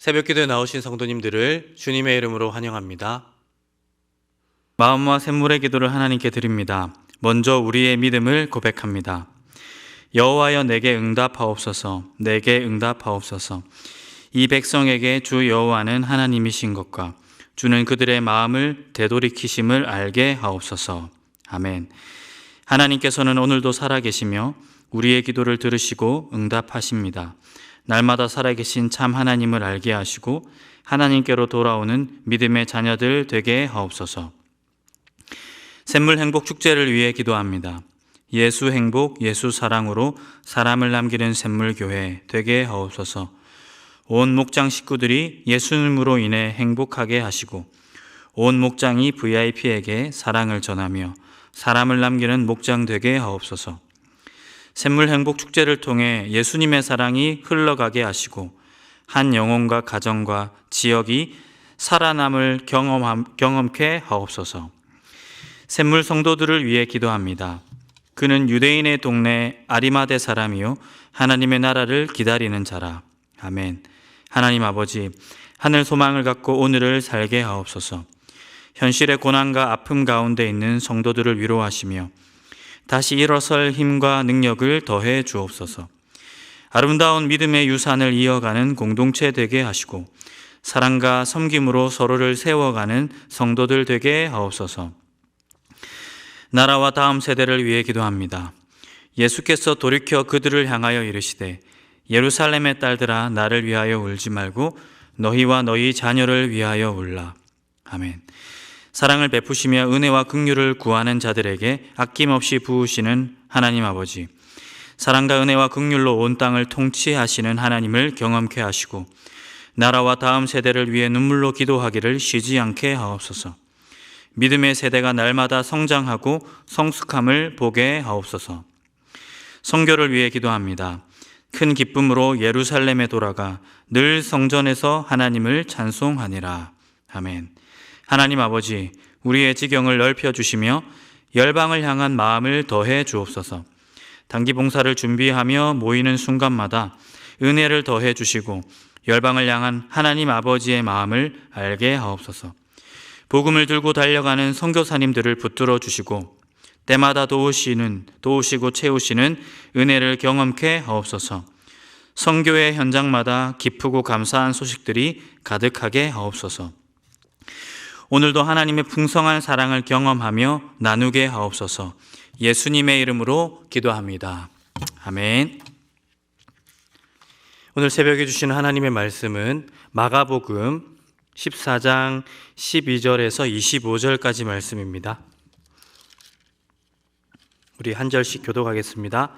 새벽기도에 나오신 성도님들을 주님의 이름으로 환영합니다. 마음과 샘물의 기도를 하나님께 드립니다. 먼저 우리의 믿음을 고백합니다. 여호와여 내게 응답하옵소서. 내게 응답하옵소서. 이 백성에게 주 여호와는 하나님이신 것과 주는 그들의 마음을 되돌이키심을 알게 하옵소서. 아멘. 하나님께서는 오늘도 살아계시며 우리의 기도를 들으시고 응답하십니다. 날마다 살아계신 참 하나님을 알게 하시고 하나님께로 돌아오는 믿음의 자녀들 되게 하옵소서. 샘물 행복 축제를 위해 기도합니다. 예수 행복, 예수 사랑으로 사람을 남기는 샘물 교회 되게 하옵소서. 온 목장 식구들이 예수님으로 인해 행복하게 하시고 온 목장이 VIP에게 사랑을 전하며 사람을 남기는 목장 되게 하옵소서. 샘물 행복 축제를 통해 예수님의 사랑이 흘러가게 하시고 한 영혼과 가정과 지역이 살아남을 경험케 하옵소서. 샘물 성도들을 위해 기도합니다. 그는 유대인의 동네 아리마대 사람이요 하나님의 나라를 기다리는 자라. 아멘. 하나님 아버지, 하늘 소망을 갖고 오늘을 살게 하옵소서. 현실의 고난과 아픔 가운데 있는 성도들을 위로하시며 다시 일어설 힘과 능력을 더해 주옵소서. 아름다운 믿음의 유산을 이어가는 공동체 되게 하시고 사랑과 섬김으로 서로를 세워가는 성도들 되게 하옵소서. 나라와 다음 세대를 위해 기도합니다. 예수께서 돌이켜 그들을 향하여 이르시되 예루살렘의 딸들아 나를 위하여 울지 말고 너희와 너희 자녀를 위하여 울라. 아멘. 사랑을 베푸시며 은혜와 긍휼을 구하는 자들에게 아낌없이 부으시는 하나님 아버지, 사랑과 은혜와 긍휼로 온 땅을 통치하시는 하나님을 경험케 하시고 나라와 다음 세대를 위해 눈물로 기도하기를 쉬지 않게 하옵소서. 믿음의 세대가 날마다 성장하고 성숙함을 보게 하옵소서. 선교를 위해 기도합니다. 큰 기쁨으로 예루살렘에 돌아가 늘 성전에서 하나님을 찬송하니라. 아멘. 하나님 아버지, 우리의 지경을 넓혀주시며 열방을 향한 마음을 더해 주옵소서. 단기 봉사를 준비하며 모이는 순간마다 은혜를 더해 주시고 열방을 향한 하나님 아버지의 마음을 알게 하옵소서. 복음을 들고 달려가는 선교사님들을 붙들어 주시고 때마다 도우시고 채우시는 은혜를 경험케 하옵소서. 선교의 현장마다 기쁘고 감사한 소식들이 가득하게 하옵소서. 오늘도 하나님의 풍성한 사랑을 경험하며 나누게 하옵소서. 예수님의 이름으로 기도합니다. 아멘. 오늘 새벽에 주시는 하나님의 말씀은 마가복음 14장 12절에서 25절까지 말씀입니다. 우리 한 절씩 교독하겠습니다.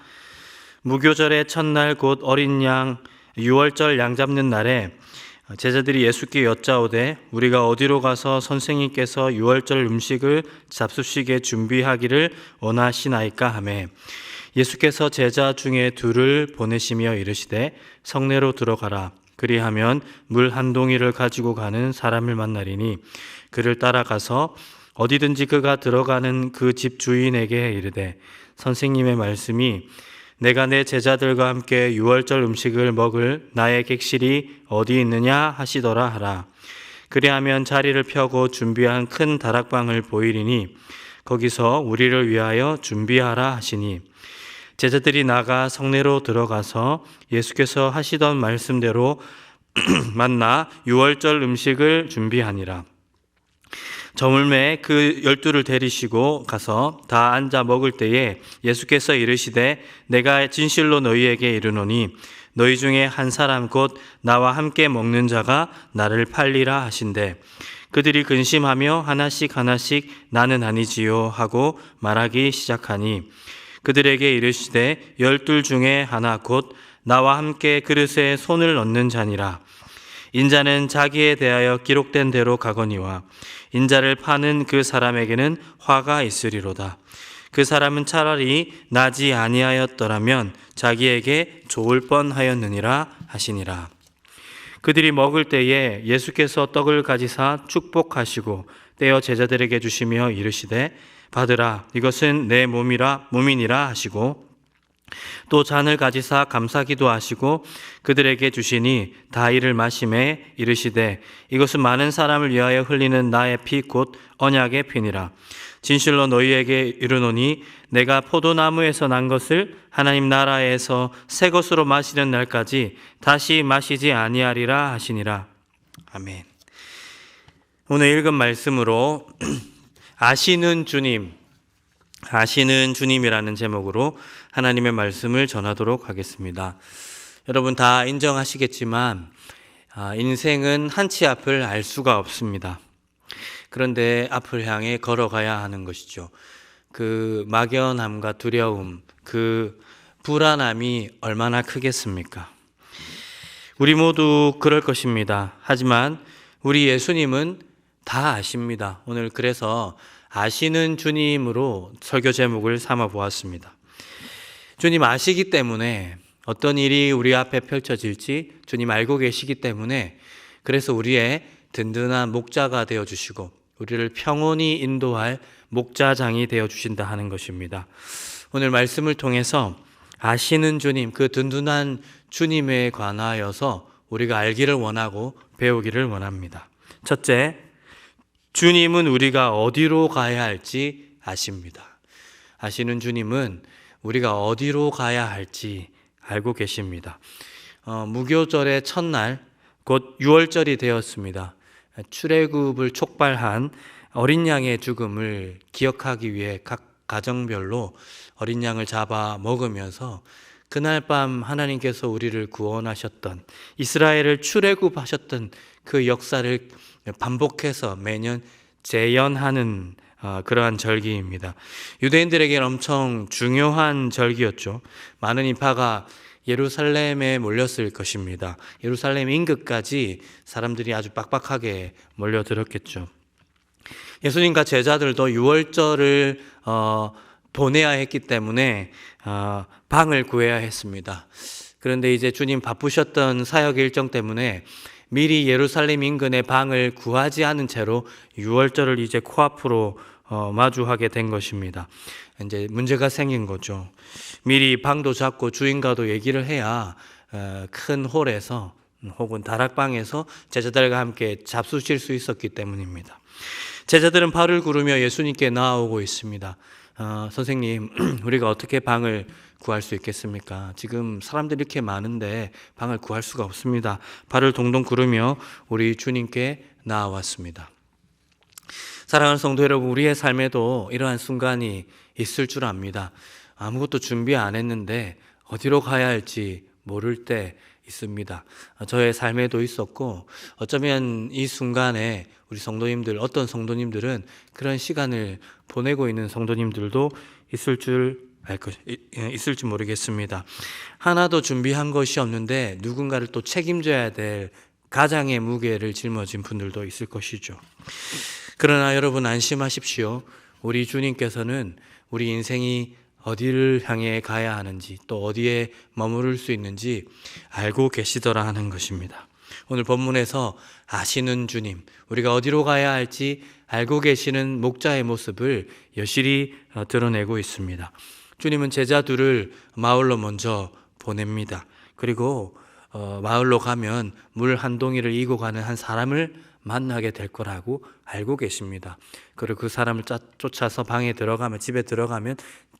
무교절의 첫날 곧 어린 양 유월절 양 잡는 날에 제자들이 예수께 여짜오되 우리가 어디로 가서 선생님께서 유월절 음식을 잡수시게 준비하기를 원하시나이까 하매 예수께서 제자 중에 둘을 보내시며 이르시되 성내로 들어가라. 그리하면 물 한 동이를 가지고 가는 사람을 만나리니 그를 따라가서 어디든지 그가 들어가는 그 집 주인에게 이르되 선생님의 말씀이 내가 내 제자들과 함께 유월절 음식을 먹을 나의 객실이 어디 있느냐 하시더라 하라. 그리하면 자리를 펴고 준비한 큰 다락방을 보이리니 거기서 우리를 위하여 준비하라 하시니 제자들이 나가 성내로 들어가서 예수께서 하시던 말씀대로 만나 유월절 음식을 준비하니라. 저물매 그 12를 데리시고 가서 다 앉아 먹을 때에 예수께서 이르시되 내가 진실로 너희에게 이르노니 너희 중에 한 사람 곧 나와 함께 먹는 자가 나를 팔리라 하신대 그들이 근심하며 하나씩 나는 아니지요 하고 말하기 시작하니 그들에게 이르시되 12 중에 하나 곧 나와 함께 그릇에 손을 넣는 자니라. 인자는 자기에 대하여 기록된 대로 가거니와 인자를 파는 그 사람에게는 화가 있으리로다. 그 사람은 차라리 나지 아니하였더라면 자기에게 좋을 뻔하였느니라 하시니라. 그들이 먹을 때에 예수께서 떡을 가지사 축복하시고 떼어 제자들에게 주시며 이르시되 받으라 이것은 내 몸이니라 하시고 또 잔을 가지사 감사기도 하시고 그들에게 주시니 다 이를 마시매 이르시되 이것은 많은 사람을 위하여 흘리는 나의 피 곧 언약의 피니라. 진실로 너희에게 이르노니 내가 포도나무에서 난 것을 하나님 나라에서 새 것으로 마시는 날까지 다시 마시지 아니하리라 하시니라. 아멘. 오늘 읽은 말씀으로 아시는 주님이라는 제목으로 하나님의 말씀을 전하도록 하겠습니다. 여러분 다 인정하시겠지만 인생은 한치 앞을 알 수가 없습니다. 그런데 앞을 향해 걸어가야 하는 것이죠. 그 막연함과 두려움, 그 불안함이 얼마나 크겠습니까? 우리 모두 그럴 것입니다. 하지만 우리 예수님은 다 아십니다. 오늘 그래서 아시는 주님으로 설교 제목을 삼아 보았습니다. 주님 아시기 때문에 어떤 일이 우리 앞에 펼쳐질지 주님 알고 계시기 때문에 그래서 우리의 든든한 목자가 되어주시고 우리를 평온히 인도할 목자장이 되어주신다 하는 것입니다. 오늘 말씀을 통해서 아시는 주님, 그 든든한 주님에 관하여서 우리가 알기를 원하고 배우기를 원합니다. 첫째, 주님은 우리가 어디로 가야 할지 아십니다. 아시는 주님은 우리가 어디로 가야 할지 알고 계십니다. 무교절의 첫날, 곧 유월절이 되었습니다. 출애굽을 촉발한 어린 양의 죽음을 기억하기 위해 각 가정별로 어린 양을 잡아 먹으면서 그날 밤 하나님께서 우리를 구원하셨던, 이스라엘을 출애굽하셨던 그 역사를 반복해서 매년 재연하는 그러한 절기입니다. 유대인들에게는 엄청 중요한 절기였죠. 많은 인파가 예루살렘에 몰렸을 것입니다. 예루살렘 인근까지 사람들이 아주 빡빡하게 몰려들었겠죠. 예수님과 제자들도 유월절을 보내야 했기 때문에 방을 구해야 했습니다. 그런데 이제 주님 바쁘셨던 사역 일정 때문에 미리 예루살렘 인근에 방을 구하지 않은 채로 유월절을 이제 코앞으로 마주하게 된 것입니다. 이제 문제가 생긴 거죠. 미리 방도 잡고 주인과도 얘기를 해야 큰 홀에서 혹은 다락방에서 제자들과 함께 잡수실 수 있었기 때문입니다. 제자들은 발을 구르며 예수님께 나아오고 있습니다. 선생님, 우리가 어떻게 방을 구할 수 있겠습니까? 지금 사람들이 이렇게 많은데 방을 구할 수가 없습니다. 발을 동동 구르며 우리 주님께 나아왔습니다. 사랑하는 성도 여러분, 우리의 삶에도 이러한 순간이 있을 줄 압니다. 아무것도 준비 안 했는데 어디로 가야 할지 모를 때 있습니다. 저의 삶에도 있었고 어쩌면 이 순간에 우리 성도님들, 어떤 성도님들은 그런 시간을 보내고 있는 성도님들도 있을지 모르겠습니다. 하나도 준비한 것이 없는데 누군가를 또 책임져야 될 가장의 무게를 짊어진 분들도 있을 것이죠. 그러나 여러분 안심하십시오. 우리 주님께서는 우리 인생이 어디를 향해 가야 하는지 또 어디에 머무를 수 있는지 알고 계시더라 하는 것입니다. 오늘 본문에서 아시는 주님, 우리가 어디로 가야 할지 알고 계시는 목자의 모습을 여실히 드러내고 있습니다. 주님은 제자들을 마을로 먼저 보냅니다. 그리고 마을로 가면 물 한 동이를 이고 가는 한 사람을 만나게 될 거라고 알고 계십니다. 그리고 그 사람을 쫓아서 방에 들어가면, 집에 들어가면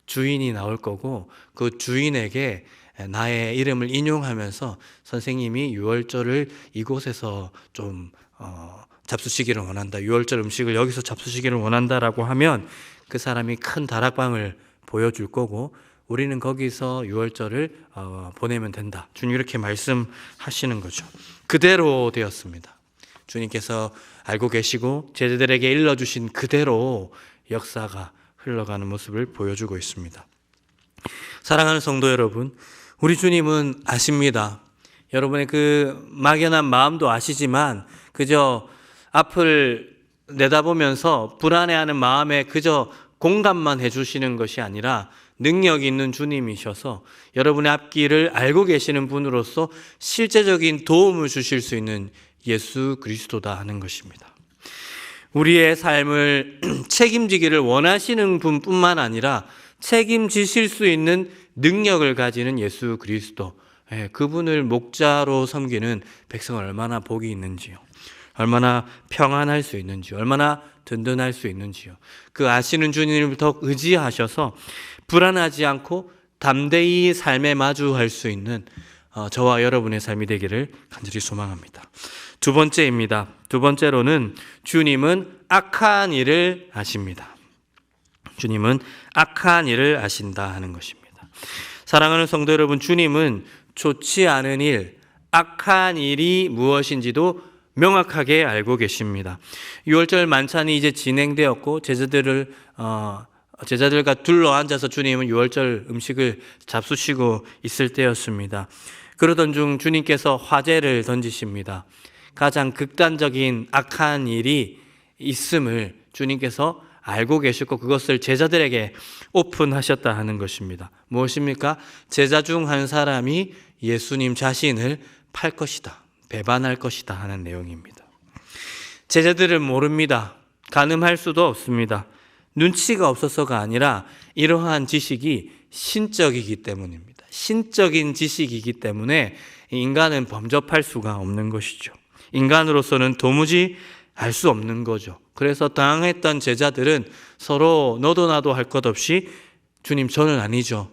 주인이 나올 거고 그 주인에게 나의 이름을 인용하면서 선생님이 유월절을 이곳에서 좀 잡수시기를 원한다, 유월절 음식을 여기서 잡수시기를 원한다라고 하면 그 사람이 큰 다락방을 보여줄 거고 우리는 거기서 유월절을 보내면 된다. 주님 이렇게 말씀하시는 거죠. 그대로 되었습니다. 주님께서 알고 계시고 제자들에게 일러주신 그대로 역사가 흘러가는 모습을 보여주고 있습니다. 사랑하는 성도 여러분, 우리 주님은 아십니다. 여러분의 그 막연한 마음도 아시지만 그저 앞을 내다보면서 불안해하는 마음에 그저 공감만 해주시는 것이 아니라 능력 있는 주님이셔서 여러분의 앞길을 알고 계시는 분으로서 실제적인 도움을 주실 수 있는 예수 그리스도다 하는 것입니다. 우리의 삶을 책임지기를 원하시는 분뿐만 아니라 책임지실 수 있는 능력을 가지는 예수 그리스도, 그분을 목자로 섬기는 백성은 얼마나 복이 있는지요. 얼마나 평안할 수 있는지요. 얼마나 든든할 수 있는지요. 그 아시는 주님을 더 의지하셔서 불안하지 않고 담대히 삶에 마주할 수 있는 저와 여러분의 삶이 되기를 간절히 소망합니다. 두 번째입니다. 두 번째로는 주님은 악한 일을 아십니다. 주님은 악한 일을 아신다 하는 것입니다. 사랑하는 성도 여러분, 주님은 좋지 않은 일, 악한 일이 무엇인지도 명확하게 알고 계십니다. 6월절 만찬이 이제 진행되었고 제자들과 둘러앉아서 주님은 6월절 음식을 잡수시고 있을 때였습니다. 그러던 중 주님께서 화제를 던지십니다. 가장 극단적인 악한 일이 있음을 주님께서 알고 계셨고 그것을 제자들에게 오픈하셨다 하는 것입니다. 무엇입니까? 제자 중 한 사람이 예수님 자신을 팔 것이다, 배반할 것이다 하는 내용입니다. 제자들은 모릅니다. 가늠할 수도 없습니다. 눈치가 없어서가 아니라 이러한 지식이 신적이기 때문입니다. 신적인 지식이기 때문에 인간은 범접할 수가 없는 것이죠. 인간으로서는 도무지 알 수 없는 거죠. 그래서 당황했던 제자들은 서로 너도 나도 할 것 없이 주님 저는 아니죠,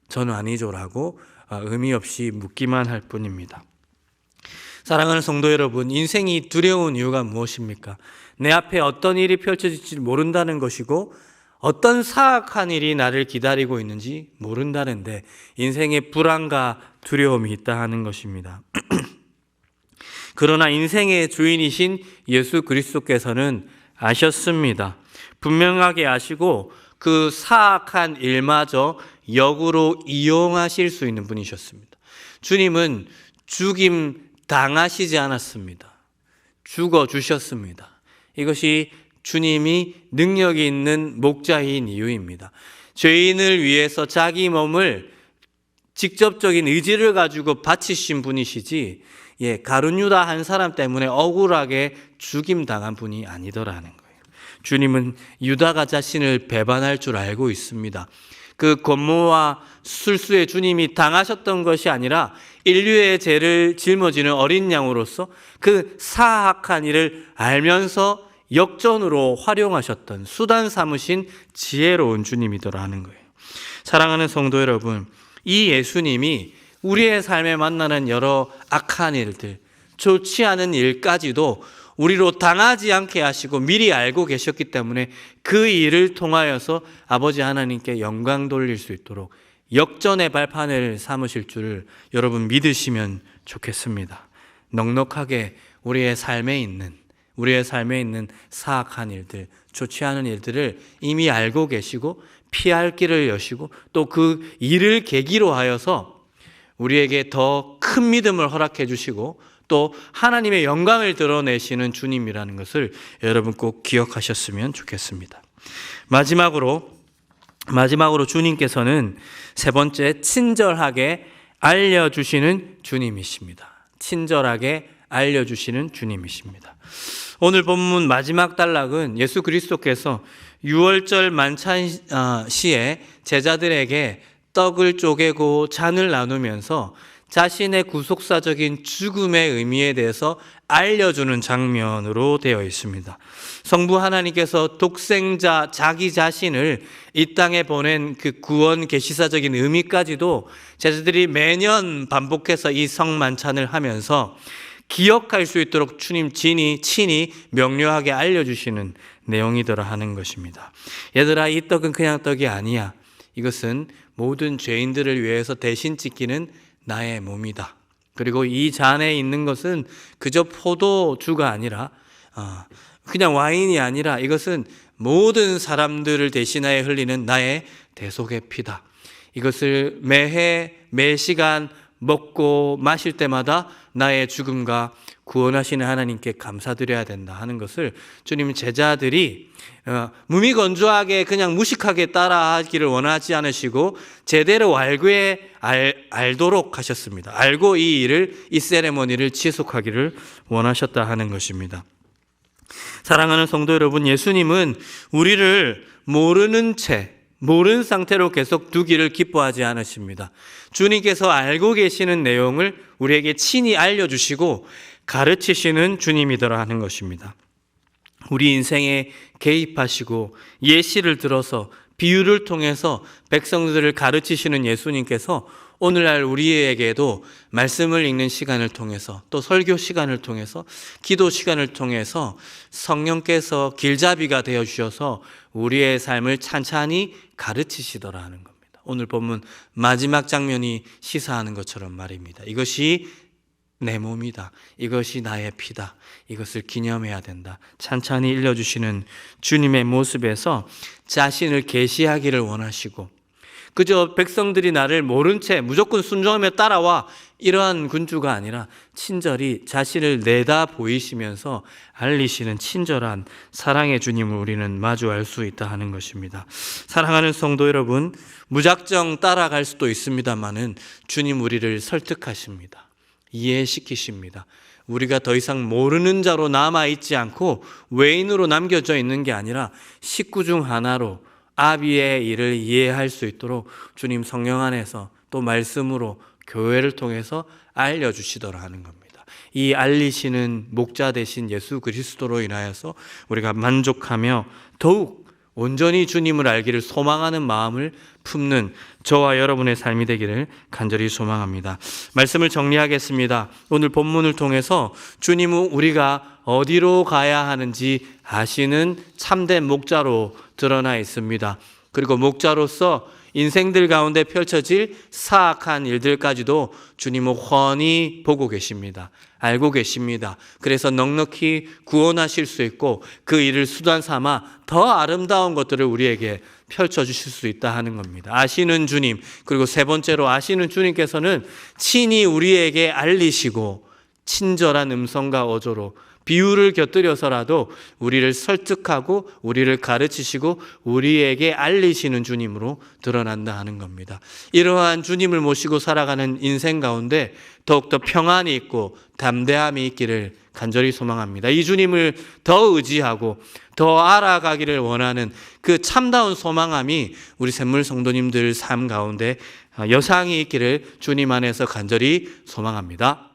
저는 아니죠라고 의미 없이 묻기만 할 뿐입니다. 사랑하는 성도 여러분, 인생이 두려운 이유가 무엇입니까? 내 앞에 어떤 일이 펼쳐질지 모른다는 것이고 어떤 사악한 일이 나를 기다리고 있는지 모른다는데 인생에 불안과 두려움이 있다 하는 것입니다. 그러나 인생의 주인이신 예수 그리스도께서는 아셨습니다. 분명하게 아시고 그 사악한 일마저 역으로 이용하실 수 있는 분이셨습니다. 주님은 죽임 당하시지 않았습니다. 죽어주셨습니다. 이것이 주님이 능력이 있는 목자인 이유입니다. 죄인을 위해서 자기 몸을 직접적인 의지를 가지고 바치신 분이시지 가룟유다 한 사람 때문에 억울하게 죽임당한 분이 아니더라는 거예요. 주님은 유다가 자신을 배반할 줄 알고 있습니다. 그 권모와 술수에 주님이 당하셨던 것이 아니라 인류의 죄를 짊어지는 어린 양으로서 그 사악한 일을 알면서 역전으로 활용하셨던 수단 삼으신 지혜로운 주님이더라는 거예요. 사랑하는 성도 여러분, 이 예수님이 우리의 삶에 만나는 여러 악한 일들, 좋지 않은 일까지도 우리로 당하지 않게 하시고 미리 알고 계셨기 때문에 그 일을 통하여서 아버지 하나님께 영광 돌릴 수 있도록 역전의 발판을 삼으실 줄을 여러분 믿으시면 좋겠습니다. 넉넉하게 우리의 삶에 있는 사악한 일들, 좋지 않은 일들을 이미 알고 계시고 피할 길을 여시고 또 그 일을 계기로 하여서 우리에게 더 큰 믿음을 허락해 주시고 또 하나님의 영광을 드러내시는 주님이라는 것을 여러분 꼭 기억하셨으면 좋겠습니다. 마지막으로 주님께서는 세 번째, 친절하게 알려주시는 주님이십니다. 친절하게 알려주시는 주님이십니다. 오늘 본문 마지막 단락은 예수 그리스도께서 유월절 만찬 시에 제자들에게 떡을 쪼개고 잔을 나누면서 자신의 구속사적인 죽음의 의미에 대해서 알려주는 장면으로 되어 있습니다. 성부 하나님께서 독생자 자기 자신을 이 땅에 보낸 그 구원 계시사적인 의미까지도 제자들이 매년 반복해서 이 성만찬을 하면서 기억할 수 있도록 주님 친히 명료하게 알려주시는 내용이더라 하는 것입니다. 얘들아, 이 떡은 그냥 떡이 아니야. 이것은 모든 죄인들을 위해서 대신 찢기는 나의 몸이다. 그리고 이 잔에 있는 것은 그저 포도주가 아니라 그냥 와인이 아니라 이것은 모든 사람들을 대신하여 흘리는 나의 대속의 피다. 이것을 매해 매시간 먹고 마실 때마다 나의 죽음과 구원하시는 하나님께 감사드려야 된다 하는 것을 주님 제자들이 무미건조하게 그냥 무식하게 따라하기를 원하지 않으시고 제대로 알도록 하셨습니다. 알고 이 세레모니를 지속하기를 원하셨다 하는 것입니다. 사랑하는 성도 여러분, 예수님은 우리를 모르는 채 모르는 상태로 계속 두기를 기뻐하지 않으십니다. 주님께서 알고 계시는 내용을 우리에게 친히 알려주시고 가르치시는 주님이더라 하는 것입니다. 우리 인생에 개입하시고 예시를 들어서 비유를 통해서 백성들을 가르치시는 예수님께서 오늘날 우리에게도 말씀을 읽는 시간을 통해서 또 설교 시간을 통해서 기도 시간을 통해서 성령께서 길잡이가 되어 주셔서 우리의 삶을 찬찬히 가르치시더라 하는 겁니다. 오늘 본문 마지막 장면이 시사하는 것처럼 말입니다. 이것이 내 몸이다. 이것이 나의 피다. 이것을 기념해야 된다. 찬찬히 일러주시는 주님의 모습에서 자신을 계시하기를 원하시고 그저 백성들이 나를 모른 채 무조건 순종하며 따라와 이러한 군주가 아니라 친절히 자신을 내다 보이시면서 알리시는 친절한 사랑의 주님을 우리는 마주할 수 있다 하는 것입니다. 사랑하는 성도 여러분, 무작정 따라갈 수도 있습니다마는 주님 우리를 설득하십니다. 이해시키십니다. 우리가 더 이상 모르는 자로 남아있지 않고 외인으로 남겨져 있는 게 아니라 식구 중 하나로 아비의 일을 이해할 수 있도록 주님 성령 안에서 또 말씀으로 교회를 통해서 알려주시더라 하는 겁니다. 이 알리시는 목자 되신 예수 그리스도로 인하여서 우리가 만족하며 더욱 온전히 주님을 알기를 소망하는 마음을 품는 저와 여러분의 삶이 되기를 간절히 소망합니다. 말씀을 정리하겠습니다. 오늘 본문을 통해서 주님은 우리가 어디로 가야 하는지 아시는 참된 목자로 드러나 있습니다. 그리고 목자로서 인생들 가운데 펼쳐질 사악한 일들까지도 주님은 훤히 보고 계십니다. 알고 계십니다. 그래서 넉넉히 구원하실 수 있고 그 일을 수단 삼아 더 아름다운 것들을 우리에게 펼쳐주실 수 있다 하는 겁니다. 아시는 주님, 그리고 세 번째로 아시는 주님께서는 친히 우리에게 알리시고 친절한 음성과 어조로 비유를 곁들여서라도 우리를 설득하고 우리를 가르치시고 우리에게 알리시는 주님으로 드러난다 하는 겁니다. 이러한 주님을 모시고 살아가는 인생 가운데 더욱더 평안이 있고 담대함이 있기를 간절히 소망합니다. 이 주님을 더 의지하고 더 알아가기를 원하는 그 참다운 소망함이 우리 샘물 성도님들 삶 가운데 여상이 있기를 주님 안에서 간절히 소망합니다.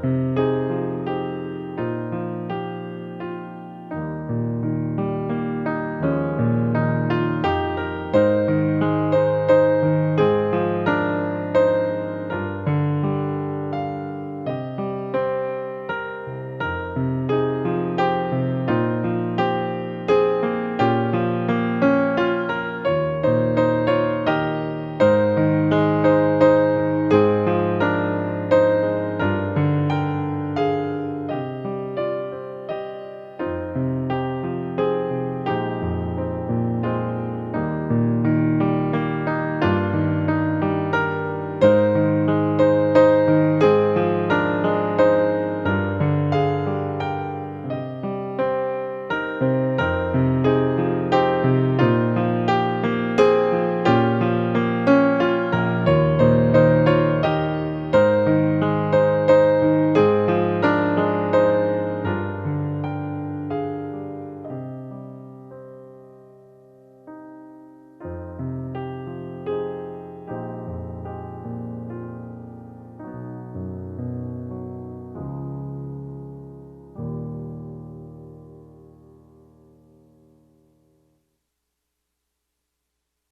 아멘.